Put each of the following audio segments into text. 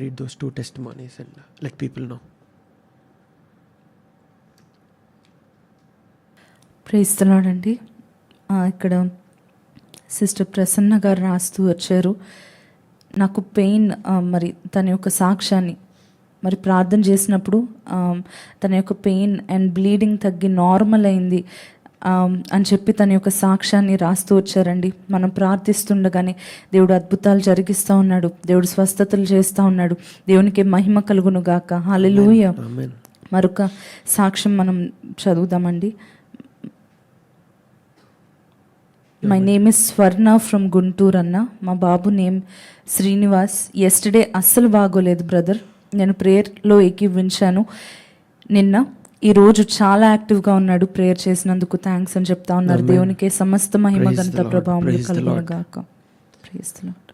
read those 2 testimonies and let people know. Praise the lord అండి. ఇక్కడ sister Prasanna గారు రాస్తూ వచ్చారు, నాకు పెయిన్, మరి తన యొక్క సాక్ష్యాన్ని మరి ప్రార్థన చేసినప్పుడు తన యొక్క పెయిన్ అండ్ బ్లీడింగ్ తగ్గి నార్మల్ అయింది అని చెప్పి తన యొక్క సాక్ష్యాన్ని రాస్తూ వచ్చారండి. మనం ప్రార్థిస్తుండగానే దేవుడు అద్భుతాలు జరిగిస్తూ ఉన్నాడు, దేవుడు స్వస్థతలు చేస్తూ ఉన్నాడు. దేవునికి మహిమ కలుగును గాక. హల్లెలూయా. మరొక సాక్ష్యం మనం చదువుదామండి. My name is Swarna from Guntur అన్న. మా బాబు నేమ్ శ్రీనివాస్. ఎస్టర్డే అస్సలు బాగోలేదు బ్రదర్, నేను ప్రేయర్లో ఏకీవించాను నిన్న. ఈరోజు చాలా యాక్టివ్గా ఉన్నాడు. ప్రేయర్ చేసినందుకు థ్యాంక్స్ అని చెప్తా ఉన్నారు. దేవునికి సమస్త మహిమ ఘనత ప్రభావం కలుగును గాక. Praise the lord.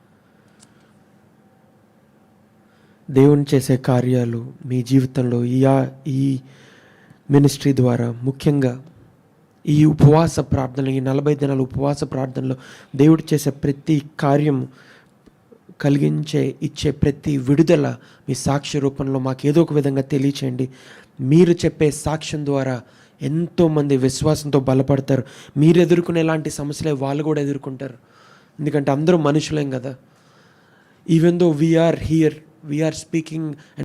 దేవుని చేసే కార్యాలు మీ జీవితంలో ఈ మినిస్ట్రీ ద్వారా, ముఖ్యంగా ఈ ఉపవాస ప్రార్థనలు, ఈ 40 దినాల ఉపవాస ప్రార్థనలో దేవుడు చేసే ప్రతి కార్యం, ఇచ్చే ప్రతి విడుదల మీ సాక్ష్య రూపంలో మాకు ఏదో ఒక విధంగా తెలియచేయండి. మీరు చెప్పే సాక్ష్యం ద్వారా ఎంతోమంది విశ్వాసంతో బలపడతారు. మీరు ఎదుర్కొనే ఎలాంటి సమస్యలే వాళ్ళు కూడా ఎదుర్కొంటారు. ఎందుకంటే అందరూ మనుషులేం కదా. Even though we are here, we are speaking